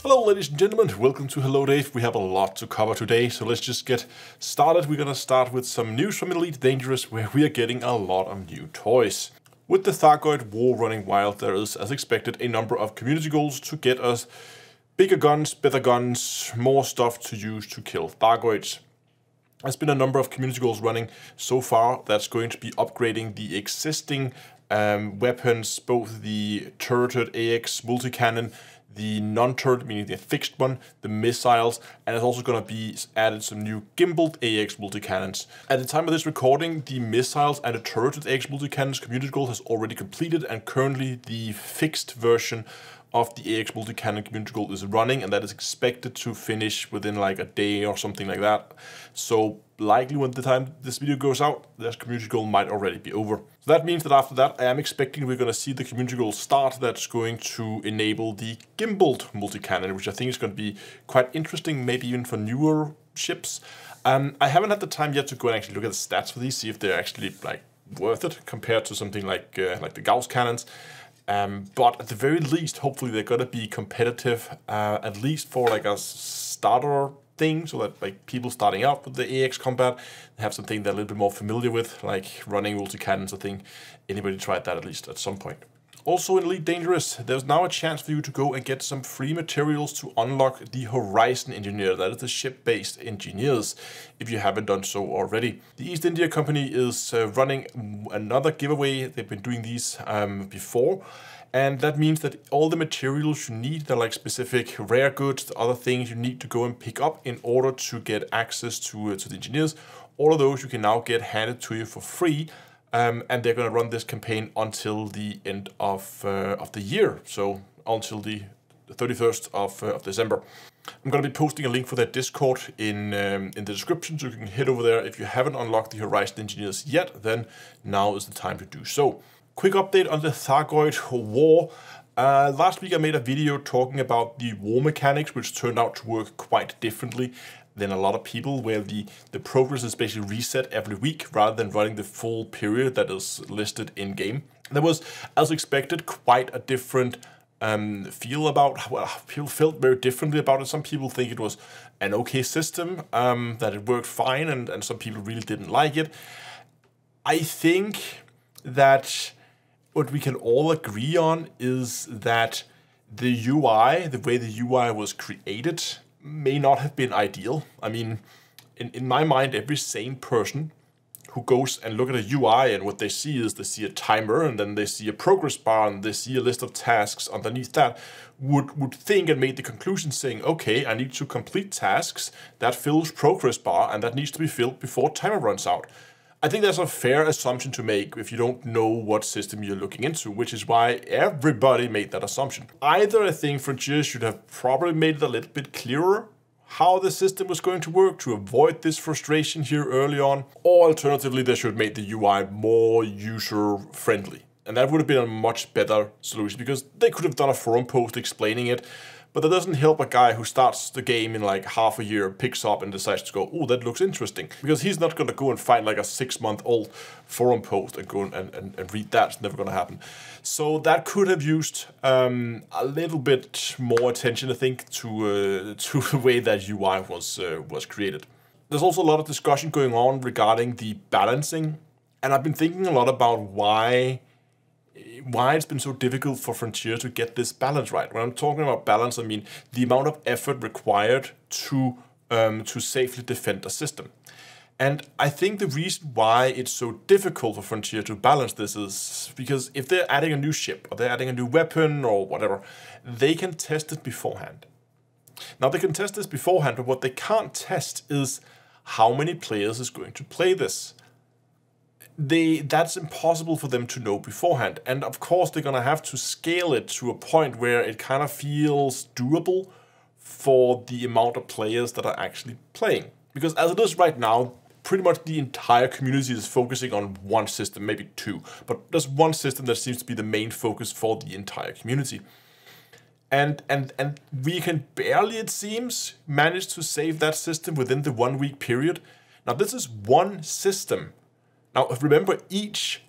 Hello ladies and gentlemen, welcome to Hello Dave. We have a lot to cover today, so let's just get started. We're gonna start with some news from Elite Dangerous, where we are getting a lot of new toys. With the Thargoid war running wild, there is, as expected, a number of community goals to get us bigger guns, better guns, more stuff to use to kill Thargoids. There's been a number of community goals running so far that's going to be upgrading the existing weapons, both the turreted aX multi-cannon, the non-turret, meaning the fixed one, the missiles, and it's also going to be added some new gimbaled aX multi-cannons. At the time of this recording, the missiles and the turreted aX multi-cannons community goal has already completed, and currently the fixed version of the aX multi-cannon community goal is running, and that is expected to finish within like a day or something like that. So likely when the time this video goes out, this community goal might already be over. So that means that after that, I am expecting we're going to see the community goal start that's going to enable the gimbaled multi-cannon, which I think is going to be quite interesting, maybe even for newer ships. I haven't had the time yet to go and actually look at the stats for these, see if they're actually like worth it compared to something like the Gauss cannons. But at the very least, hopefully they're gonna be competitive, at least for like a starter thing, so that like people starting out with the aX combat have something they're a little bit more familiar with, like running multi-cannons. I think anybody tried that at least at some point. Also in Elite Dangerous, there's now a chance for you to go and get some free materials to unlock the Horizon Engineer. That is the ship-based engineers, if you haven't done so already. The East India Company is running another giveaway. They've been doing these before. And that means that all the materials you need, they're like specific rare goods, the other things you need to go and pick up in order to get access to the engineers. All of those you can now get handed to you for free. And they're going to run this campaign until the end of the year, so until the 31st of December. I'm going to be posting a link for their Discord in the description, so you can head over there. If you haven't unlocked the Horizon Engineers yet, then now is the time to do so. Quick update on the Thargoid war. Last week I made a video talking about the war mechanics, which turned out to work quite differently than a lot of people, where the progress is basically reset every week rather than running the full period that is listed in game. There was, as expected, quite a different feel about, well, people felt very differently about it. Some people think it was an okay system, that it worked fine, and some people really didn't like it. I think that what we can all agree on is that the UI, the way the UI was created, may not have been ideal. I mean, in my mind, every sane person who goes and look at a UI and what they see is they see a timer, and then they see a progress bar, and they see a list of tasks underneath that, would think and make the conclusion saying, okay, I need to complete tasks, that fills progress bar, and that needs to be filled before timer runs out. I think that's a fair assumption to make if you don't know what system you're looking into, which is why everybody made that assumption. Either I think Frontier should have probably made it a little bit clearer how the system was going to work to avoid this frustration here early on, or alternatively they should have made the UI more user-friendly. And that would have been a much better solution, because they could have done a forum post explaining it. But that doesn't help a guy who starts the game in like half a year, picks up and decides to go, oh, that looks interesting. Because he's not going to go and find like a 6-month-old forum post and go and read that. It's never going to happen. So that could have used a little bit more attention, I think, to the way that UI was created. There's also a lot of discussion going on regarding the balancing. And I've been thinking a lot about why it's been so difficult for Frontier to get this balance right. When I'm talking about balance, I mean the amount of effort required to safely defend a system. And I think the reason why it's so difficult for Frontier to balance this is because if they're adding a new ship, or they're adding a new weapon, or whatever, they can test it beforehand. Now they can test this beforehand, but what they can't test is how many players is going to play this. That's impossible for them to know beforehand. And of course, they're going to have to scale it to a point where it kind of feels doable for the amount of players that are actually playing. Because as it is right now, pretty much the entire community is focusing on one system, maybe two. But there's one system that seems to be the main focus for the entire community. And we can barely, it seems, manage to save that system within the 1 week period. Now, this is one system. Now, remember, each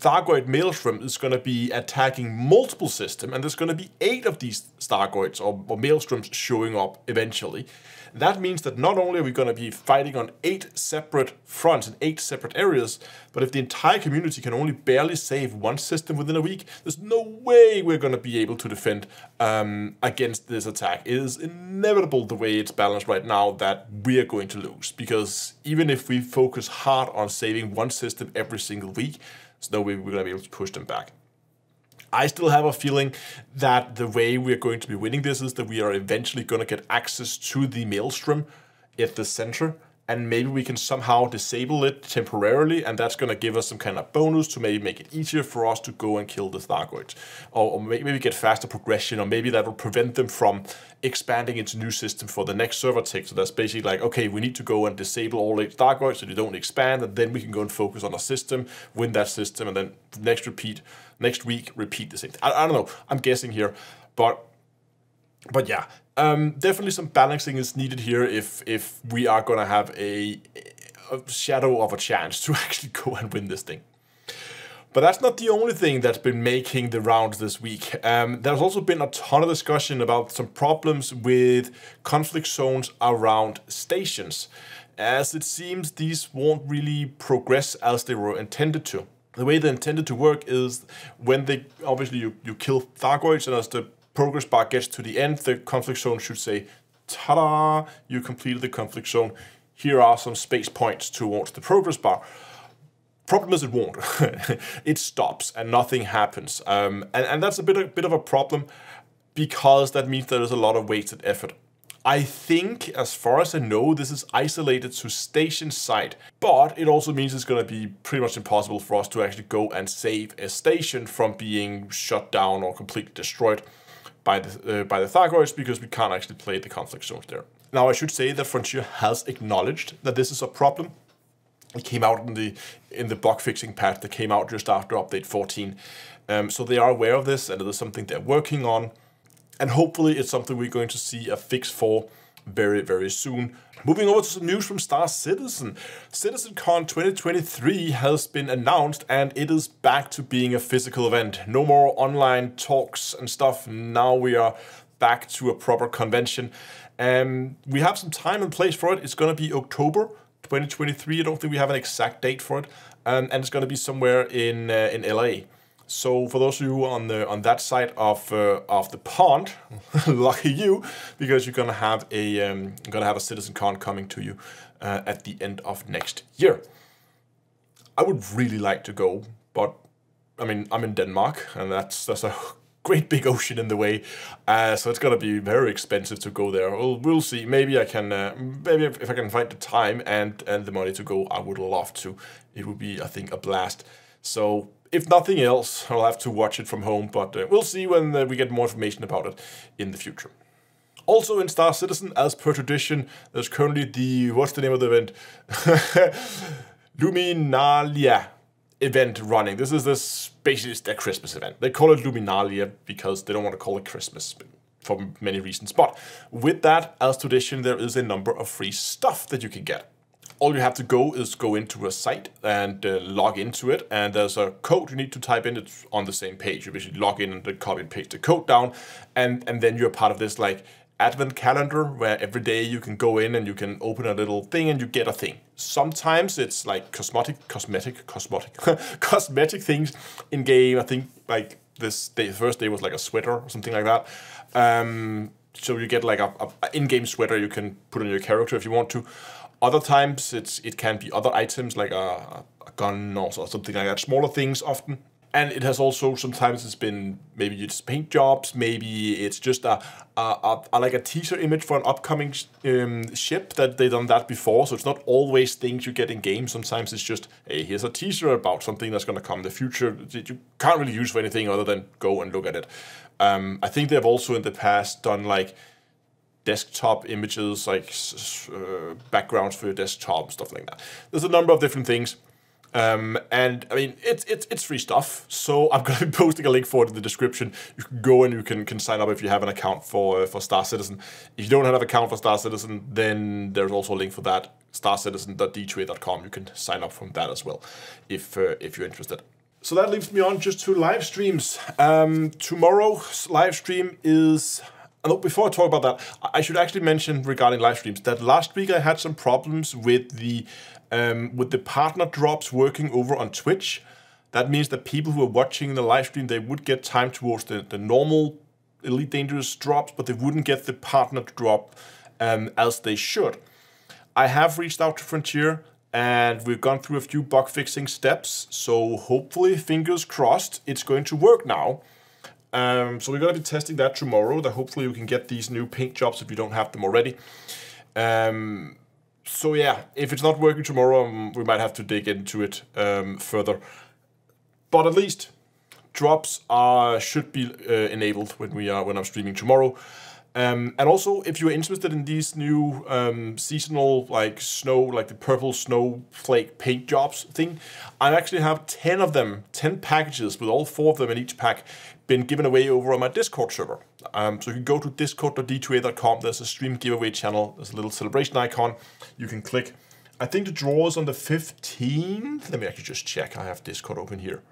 Thargoid maelstrom is going to be attacking multiple systems, and there's going to be 8 of these Thargoids or maelstroms showing up eventually. That means that not only are we going to be fighting on 8 separate fronts in 8 separate areas, but if the entire community can only barely save one system within a week, there's no way we're going to be able to defend against this attack. It is inevitable the way it's balanced right now that we are going to lose, because even if we focus hard on saving one system every single week, there's no way we're going to be able to push them back. I still have a feeling that the way we're going to be winning this is that we are eventually going to get access to the maelstrom at the center, and maybe we can somehow disable it temporarily, and that's going to give us some kind of bonus to maybe make it easier for us to go and kill the Thargoids. Or maybe get faster progression, or maybe that will prevent them from expanding into new systems for the next server tick. So that's basically like, okay, we need to go and disable all 8 Thargoids so they don't expand, and then we can go and focus on a system, win that system, and then next week repeat the same thing. I don't know, I'm guessing here, but yeah, definitely some balancing is needed here if we are gonna have a shadow of a chance to actually go and win this thing. But that's not the only thing that's been making the rounds this week. There's also been a ton of discussion about some problems with conflict zones around stations, as it seems these won't really progress as they were intended to. The way they're intended to work is when they, obviously you kill Thargoids, and as the progress bar gets to the end, the conflict zone should say, ta-da, you completed the conflict zone. Here are some space points towards the progress bar. Problem is it won't. It stops and nothing happens. And that's a bit of a problem, because that means there is a lot of wasted effort. I think, as far as I know, this is isolated to station side, but it also means it's going to be pretty much impossible for us to actually go and save a station from being shut down or completely destroyed by the Thargoids, because we can't actually play the conflict zones there. Now, I should say that Frontier has acknowledged that this is a problem. It came out in the bug fixing patch that came out just after update 14. So they are aware of this, and it is something they're working on. And hopefully it's something we're going to see a fix for very, very soon. Moving over to some news from Star Citizen. Citizencon 2023 has been announced, and it is back to being a physical event. No more online talks and stuff. Now we are back to a proper convention. We have some time and place for it. It's going to be October 2023. I don't think we have an exact date for it. And it's going to be somewhere in LA. So for those of you on that side of the pond, lucky you, because you're gonna have a Citizencon coming to you at the end of next year. I would really like to go, but I mean, I'm in Denmark, and that's a great big ocean in the way, so it's gonna be very expensive to go there. We'll see. Maybe I can, maybe if I can find the time and the money to go, I would love to. It would be, I think, a blast. So, if nothing else, I'll have to watch it from home, but we'll see when we get more information about it in the future. Also in Star Citizen, as per tradition, there's currently the, what's the name of the event? Luminalia event running. This is basically their Christmas event. They call it Luminalia because they don't want to call it Christmas for many reasons. But with that, as tradition, there is a number of free stuff that you can get. All you have to go is go into a site and log into it, and there's a code you need to type in. It's on the same page. You basically log in and then copy and paste the code down, and then you're part of this like advent calendar where every day you can go in and you can open a little thing and you get a thing. Sometimes it's like cosmetic things in game. I think like this day, the first day was like a sweater or something like that. So you get like a in-game sweater you can put on your character if you want to. Other times it can be other items like a gun or something like that, smaller things often. And it has also sometimes it's been maybe it's paint jobs, maybe it's just like a teaser image for an upcoming ship that they've done that before. So it's not always things you get in game. Sometimes it's just, hey, here's a teaser about something that's going to come in the future that you can't really use for anything other than go and look at it. I think they've also in the past done like desktop images, like backgrounds for your desktop, stuff like that. There's a number of different things. And I mean, it's free stuff, so I'm going to be posting a link for it in the description. You can go and you can sign up if you have an account for Star Citizen. If you don't have an account for Star Citizen, then there's also a link for that, starcitizen.d2a.com. You can sign up from that as well, if you're interested. So that leaves me on just to live streams. Tomorrow's live stream is... Before I talk about that, I should actually mention regarding live streams that last week I had some problems with the partner drops working over on Twitch. That means that people who are watching the live stream, they would get time towards the normal Elite Dangerous drops, but they wouldn't get the partner drop as they should. I have reached out to Frontier and we've gone through a few bug fixing steps. So hopefully, fingers crossed, it's going to work now. So we're going to be testing that tomorrow, that hopefully we can get these new paint jobs if you don't have them already. So yeah, if it's not working tomorrow, we might have to dig into it further. But at least drops should be enabled when I'm streaming tomorrow. And also, if you're interested in these new seasonal, like snow, like the purple snowflake paint jobs thing, I actually have 10 of them, 10 packages with all 4 of them in each pack, been given away over on my Discord server. So you can go to discord.d2a.com. There's a stream giveaway channel. There's a little celebration icon. You can click. I think the draw is on the 15th. Let me actually just check. I have Discord open here.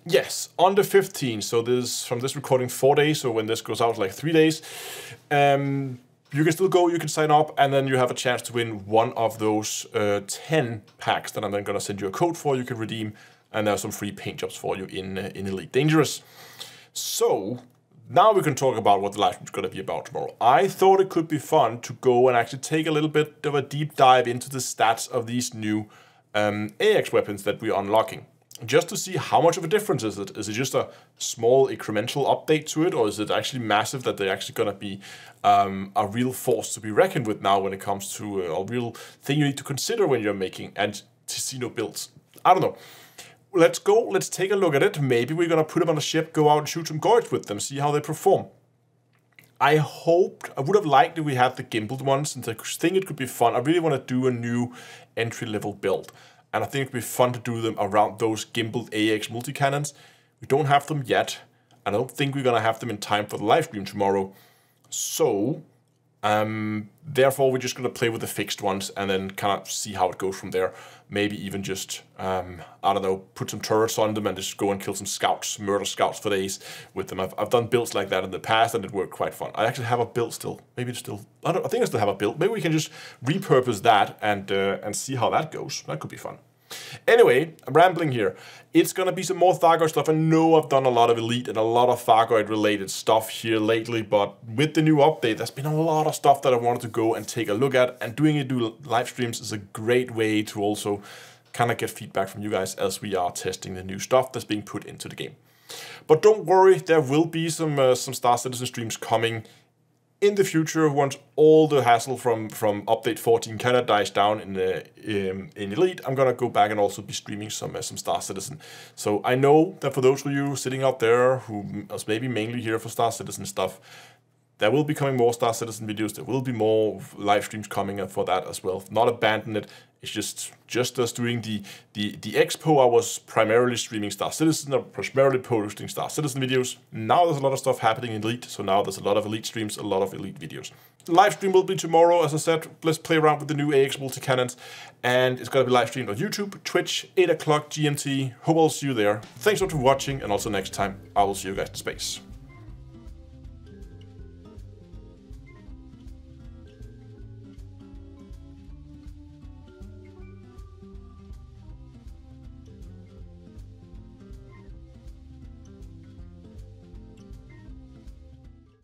Yes, on the 15th. So this from this recording 4 days. So when this goes out, like 3 days. You can still go, you can sign up, and then you have a chance to win one of those 10 packs that I'm then going to send you a code for. You can redeem, and there are some free paint jobs for you in Elite Dangerous. So now we can talk about what the live stream is going to be about tomorrow. I thought it could be fun to go and actually take a little bit of a deep dive into the stats of these new aUEC weapons that we're unlocking. Just to see how much of a difference is it. Is it just a small incremental update to it, or is it actually massive that they're actually going to be a real force to be reckoned with now when it comes to a real thing you need to consider when you're making casino builds? I don't know. Let's go, let's take a look at it. Maybe we're going to put them on a ship, go out and shoot some guards with them, see how they perform. I would have liked if we had the gimbaled ones, since I think it could be fun. I really want to do a new entry-level build. And I think it'd be fun to do them around those gimbaled aUEC multi-cannons. We don't have them yet. I don't think we're going to have them in time for the live stream tomorrow. So, therefore, we're just going to play with the fixed ones and then kind of see how it goes from there. Maybe even just, I don't know, put some turrets on them and just go and kill some scouts, murder scouts for days with them. I've done builds like that in the past and it worked quite fun. I actually have a build still. Maybe it's still, I think I still have a build. Maybe we can just repurpose that and see how that goes. That could be fun. Anyway, I'm rambling here. It's going to be some more Thargoid stuff. I know I've done a lot of Elite and a lot of Thargoid related stuff here lately, but with the new update, there's been a lot of stuff that I wanted to go and take a look at, and doing it through live streams is a great way to also kind of get feedback from you guys as we are testing the new stuff that's being put into the game. But don't worry, there will be some Star Citizen streams coming in the future once all the hassle from update 14 kind of dies down in Elite. I'm gonna go back and also be streaming some Star Citizen. So I know that for those of you sitting out there who is maybe mainly here for Star Citizen stuff, there will be coming more Star Citizen videos. There will be more live streams coming for that as well. Not abandon it. It's just us doing the expo. I was primarily streaming Star Citizen, or primarily posting Star Citizen videos. Now there's a lot of stuff happening in Elite, so now there's a lot of Elite streams, a lot of Elite videos. The live stream will be tomorrow, as I said. Let's play around with the new aUEC multi-cannons, and it's going to be live streamed on YouTube, Twitch, 8 o'clock GMT. Hope I'll see you there. Thanks a lot for watching, and also next time I will see you guys in space.